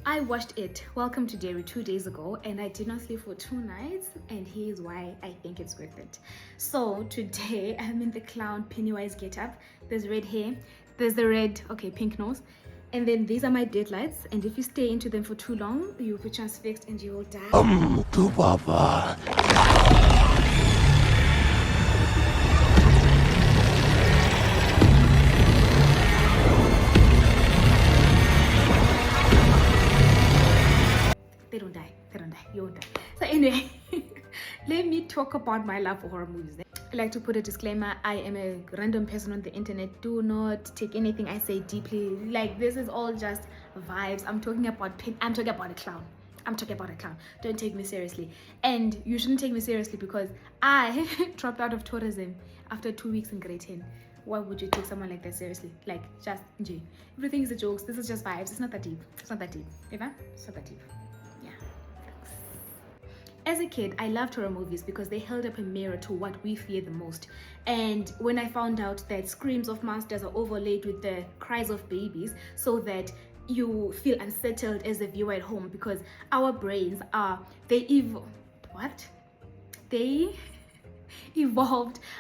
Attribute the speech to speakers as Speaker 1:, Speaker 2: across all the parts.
Speaker 1: I watched it, Welcome to Derry, 2 days ago, and I did not sleep for 2 nights, and here's why I think it's worth it. So today I'm in the clown Pennywise getup. There's red hair, there's the red, pink nose, and then these are my deadlights, and if you stay into them for too long, you'll be transfixed and you will die.
Speaker 2: To Papa.
Speaker 1: They don't die, you won't die. So anyway, let me talk about my love for horror movies. I like to put a disclaimer, I am a random person on the internet. Do not take anything I say deeply. Like, this is all just vibes. I'm talking about a clown. I'm talking about a clown. Don't take me seriously. And you shouldn't take me seriously because I dropped out of tourism after 2 weeks in grade 10. Why would you take someone like that seriously? Like, just enjoy. Everything is a joke. This is just vibes. It's not that deep. Eva? It's not that deep. Yeah. As a kid, I loved horror movies because they held up a mirror to what we fear the most. And when I found out that screams of monsters are overlaid with the cries of babies so that you feel unsettled as a viewer at home, because our brains are,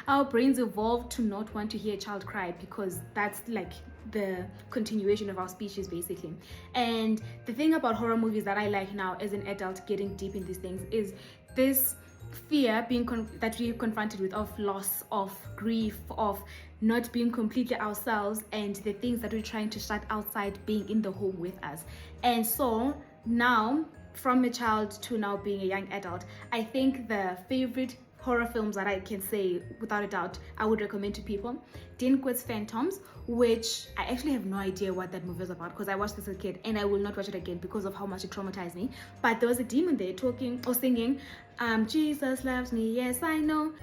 Speaker 1: our brains evolved to not want to hear a child cry because that's like the continuation of our species basically. And the thing about horror movies that I like now as an adult getting deep in these things is this fear that we're confronted with, of loss, of grief, of not being completely ourselves, and the things that we're trying to shut outside being in the home with us. And so now, from a child to now being a young adult, I think the favorite horror films that I can say without a doubt I would recommend to people: Dinquit's Phantoms, which I actually have no idea what that movie is about because I watched this as a kid and I will not watch it again because of how much it traumatized me. But there was a demon there talking or singing, Jesus loves me, yes I know.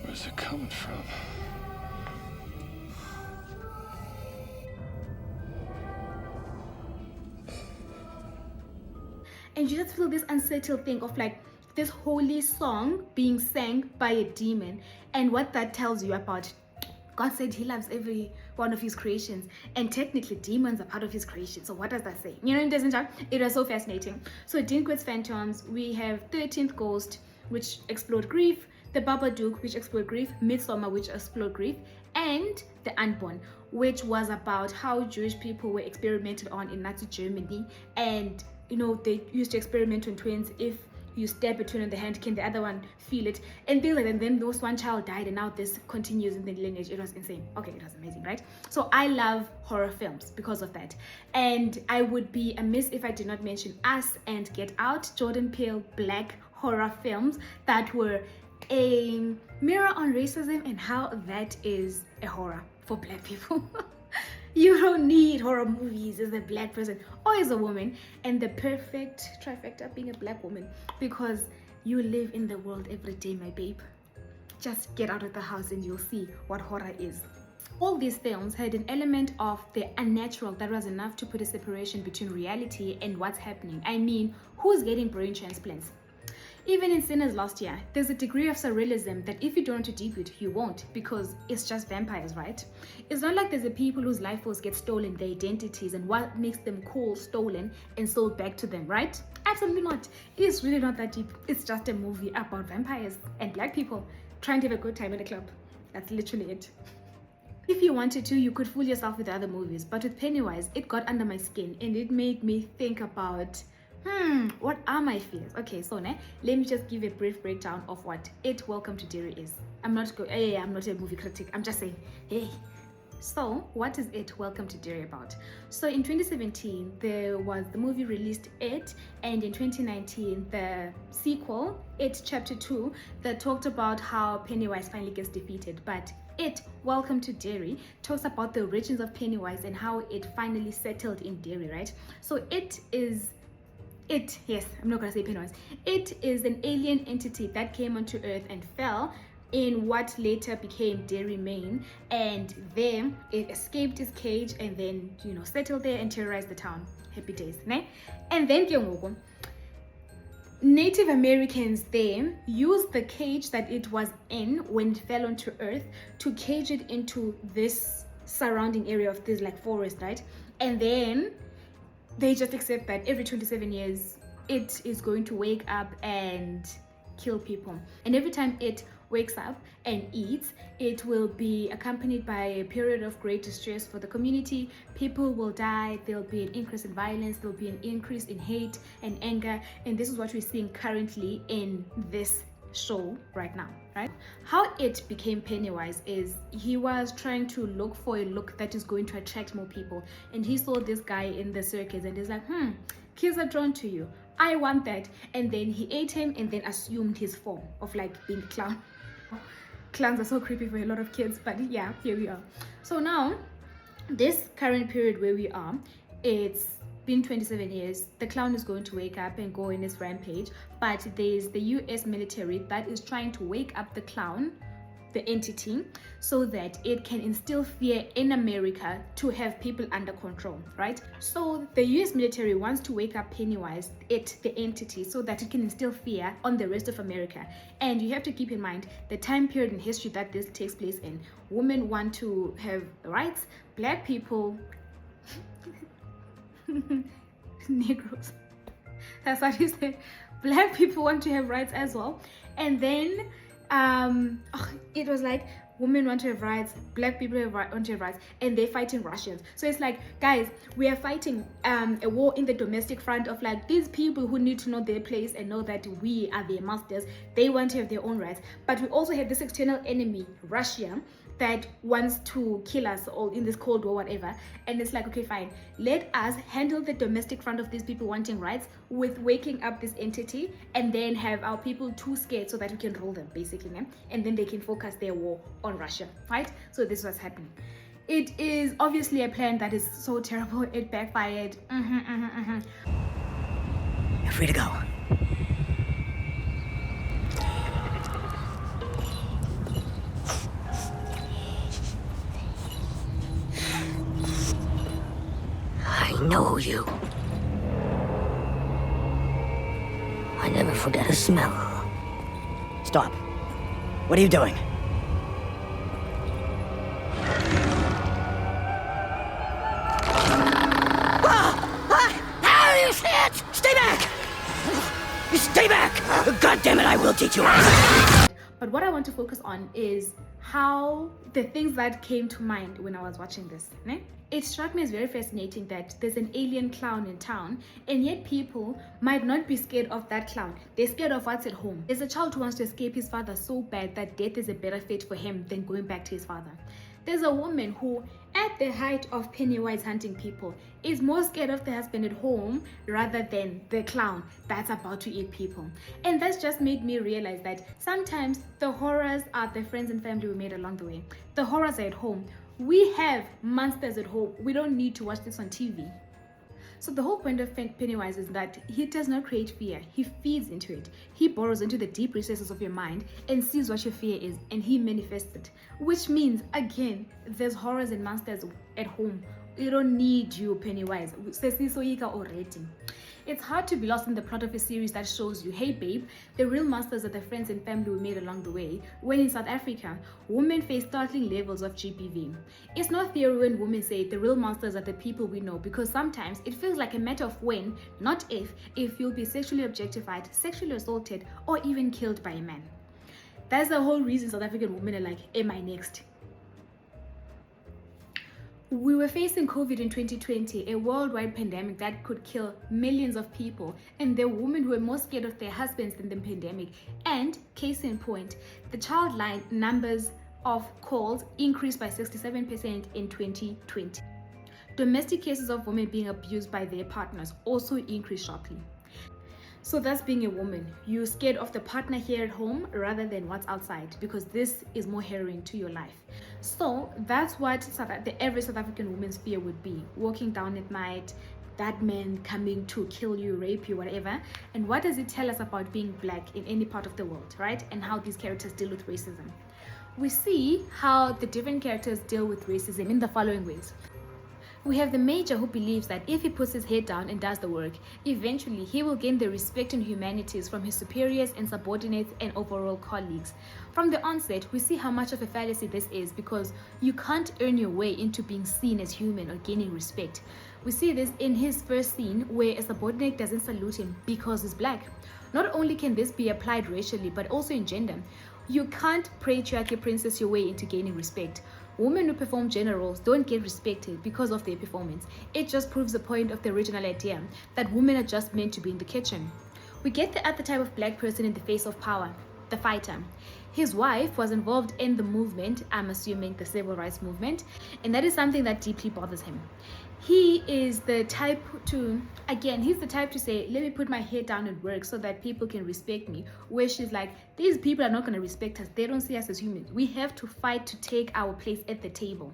Speaker 2: Where's it coming from?
Speaker 1: And you just feel this unsettled thing of like this holy song being sang by a demon, and what that tells you about God said he loves every one of his creations, and technically demons are part of his creation. So what does that say? You know, it was so fascinating. So Dinquit's Phantoms, we have 13th Ghost, which explored grief, The Babadook, which explored grief, Midsommar, which explored grief, and The Unborn, which was about how Jewish people were experimented on in Nazi Germany. And you know, they used to experiment on twins. If you stab a twin in the hand, can the other one feel it? And things like that. And then those one child died, and now this continues in the lineage. It was insane. Okay, it was amazing, right? So I love horror films because of that. And I would be amiss if I did not mention Us and Get Out, Jordan Peele black horror films that were a mirror on racism and how that is a horror for black people. You don't need horror movies as a black person or as a woman, and the perfect trifecta being a black woman, because you live in the world every day, my babe. Just get out of the house and you'll see what horror is. All these films had an element of the unnatural that was enough to put a separation between reality and what's happening. I mean, who's getting brain transplants? Even in Sinners last year, there's a degree of surrealism that if you don't want to deep it, you won't, because it's just vampires, right? It's not like there's a people whose life force gets stolen, their identities and what makes them cool stolen and sold back to them, right? Absolutely not. It's really not that deep. It's just a movie about vampires and black people trying to have a good time at a club. That's literally it. If you wanted to, you could fool yourself with other movies, but with Pennywise, it got under my skin and it made me think about what are my fears? Okay, so let me just give a brief breakdown of what It Welcome to Derry is. I'm not a movie critic. I'm just saying, hey. So what is It Welcome to Derry about? So in 2017, there was the movie released It, and in 2019, the sequel, It Chapter 2, that talked about how Pennywise finally gets defeated. But It Welcome to Derry talks about the origins of Pennywise and how it finally settled in Derry, right? So I'm not gonna say Pennywise. It is an alien entity that came onto Earth and fell in what later became Derry, Maine, and then it escaped its cage and then, settled there and terrorized the town. Happy days, ne? And then Native Americans there used the cage that it was in when it fell onto earth to cage it into this surrounding area of this like forest, right? And then they just accept that every 27 years it is going to wake up and kill people. And every time it wakes up and eats, it will be accompanied by a period of great distress for the community. People will die, there'll be an increase in violence, there'll be an increase in hate and anger, and this is what we're seeing currently in this show right now, right? How it became Pennywise is he was trying to look for a look that is going to attract more people, and he saw this guy in the circus and he's like, kids are drawn to you, I want that. And then he ate him and then assumed his form of like being a clown. Clowns are so creepy for a lot of kids, but yeah, here we are. So now this current period where we are, it's been 27 years. The clown is going to wake up and go in his rampage, but there's the US military that is trying to wake up the clown, the entity, so that it can instill fear in America to have people under control, right? So the US military wants to wake up Pennywise, the entity, so that it can instill fear on the rest of America. And you have to keep in mind the time period in history that this takes place in. Women want to have rights, black people Negroes, that's what he said, black people want to have rights as well. And then it was like women want to have rights, black people want to have rights, and they're fighting Russians. So it's like, guys, we are fighting a war in the domestic front of like these people who need to know their place and know that we are their masters. They want to have their own rights, but we also have this external enemy, Russia, that wants to kill us all in this Cold War, whatever. And it's like, okay, fine, let us handle the domestic front of these people wanting rights with waking up this entity, and then have our people too scared so that we can rule them, basically, and then they can focus their war on Russia, right? So this was happening. It is obviously a plan that is so terrible, it backfired.
Speaker 3: You're free to go. I know you. I never forget a smell. Stop. What are you doing? How do you see it? Stay back! Stay back! God damn it, I will teach you.
Speaker 1: But what I want to focus on is how the things that came to mind when I was watching this. It struck me as very fascinating that there's an alien clown in town, and yet people might not be scared of that clown. They're scared of what's at home. There's a child who wants to escape his father so bad that death is a better fate for him than going back to his father. There's a woman who, at the height of Pennywise hunting people, is more scared of the husband at home rather than the clown that's about to eat people. And that's just made me realize that sometimes the horrors are the friends and family we made along the way. The horrors are at home. We have monsters at home. We don't need to watch this on TV. So the whole point of Pennywise is that he does not create fear. He feeds into it. He burrows into the deep recesses of your mind and sees what your fear is, and he manifests it. Which means, again, there's horrors and monsters at home. You don't need you, Pennywise. Already. It's hard to be lost in the plot of a series that shows you, hey babe, the real monsters are the friends and family we made along the way, when in South Africa, women face startling levels of GBV. It's not theory when women say the real monsters are the people we know, because sometimes it feels like a matter of when, not if you'll be sexually objectified, sexually assaulted, or even killed by a man. That's the whole reason South African women are like, am I next? We were facing COVID in 2020, a worldwide pandemic that could kill millions of people, and there were women who were more scared of their husbands than the pandemic. And case in point, the child line numbers of calls increased by 67% in 2020. Domestic cases of women being abused by their partners also increased sharply. So that's being a woman. You're scared of the partner here at home rather than what's outside, because this is more harrowing to your life. So that's what the average South African woman's fear would be. Walking down at night, that man coming to kill you, rape you, whatever. And what does it tell us about being black in any part of the world, right? And how these characters deal with racism. We see how the different characters deal with racism in the following ways. We have the major who believes that if he puts his head down and does the work, eventually he will gain the respect and humanities from his superiors and subordinates and overall colleagues. From the onset, we see how much of a fallacy this is because you can't earn your way into being seen as human or gaining respect. We see this in his first scene where a subordinate doesn't salute him because he's black. Not only can this be applied racially, but also in gender. You can't patriarchy princess your way into gaining respect. Women who perform generals don't get respected because of their performance. It just proves the point of the original idea that women are just meant to be in the kitchen. We get the other type of black person in the face of power, the fighter. His wife was involved in the movement, I'm assuming the civil rights movement, and that is something that deeply bothers him. He is the type to, he's the type to say, let me put my head down and work so that people can respect me. Where she's like, these people are not going to respect us. They don't see us as humans. We have to fight to take our place at the table.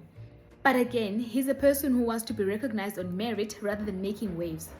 Speaker 1: But again, he's a person who wants to be recognized on merit rather than making waves.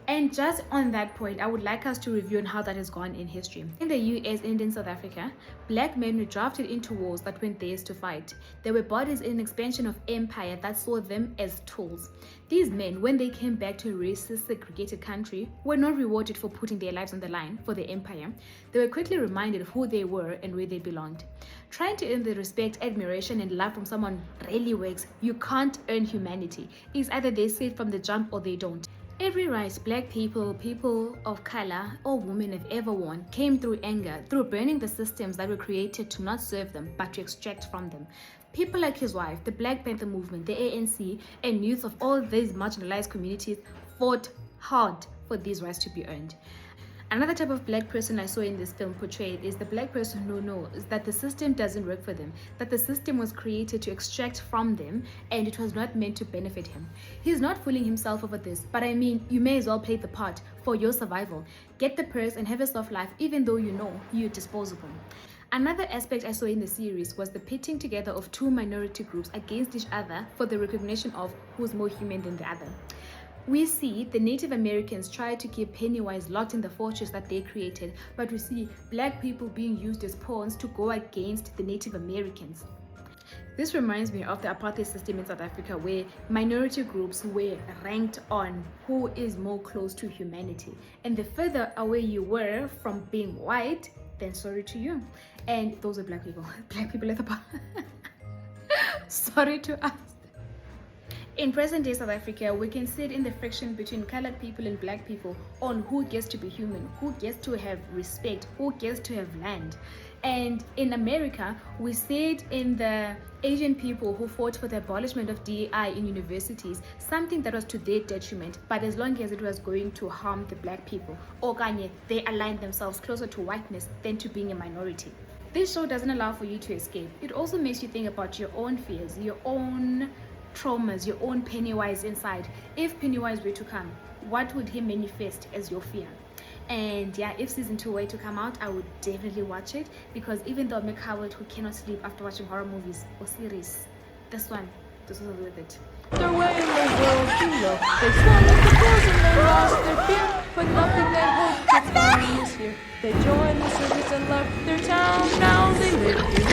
Speaker 1: And just on that point, I would like us to review on how that has gone in history. In the US and in South Africa, black men were drafted into wars that weren't theirs to fight. They were bodies in an expansion of empire that saw them as tools. These men, when they came back to a racist, segregated country, were not rewarded for putting their lives on the line for the empire. They were quickly reminded of who they were and where they belonged. Trying to earn the respect, admiration, and love from someone rarely works. You can't earn humanity. It's either they say it from the jump or they don't. Every right black people, people of color, or women have ever won came through anger, through burning the systems that were created to not serve them, but to extract from them. People like his wife, the Black Panther movement, the ANC, and youth of all these marginalized communities fought hard for these rights to be earned. Another type of black person I saw in this film portrayed is the black person who knows that the system doesn't work for them, that the system was created to extract from them and it was not meant to benefit him. He's not fooling himself over this, but I mean, you may as well play the part for your survival. Get the purse and have a soft life even though you know you're disposable. Another aspect I saw in the series was the pitting together of two minority groups against each other for the recognition of who's more human than the other. We see the Native Americans try to keep Pennywise locked in the fortress that they created, but we see black people being used as pawns to go against the Native Americans. This reminds me of the apartheid system in South Africa, where minority groups were ranked on who is more close to humanity. And the further away you were from being white, then sorry to you. And those are black people. Black people at the bottom. Sorry to us. In present-day South Africa, we can see it in the friction between colored people and black people on who gets to be human, who gets to have respect, who gets to have land. And in America, we see it in the Asian people who fought for the abolishment of DEI in universities, something that was to their detriment, but as long as it was going to harm the black people, or they aligned themselves closer to whiteness than to being a minority. This show doesn't allow for you to escape. It also makes you think about your own fears, your own traumas, your own Pennywise inside. If Pennywise were to come, what would he manifest as your fear? And yeah, if season 2 were to come out, I would definitely watch it, because even though I'm a coward who cannot sleep after watching horror movies or series, this was worth it.
Speaker 4: Their way in the world to love. They swallowed the pills and they lost their fear, but nothing they hoped to find is here. They joined the service and left their town. Now they live here.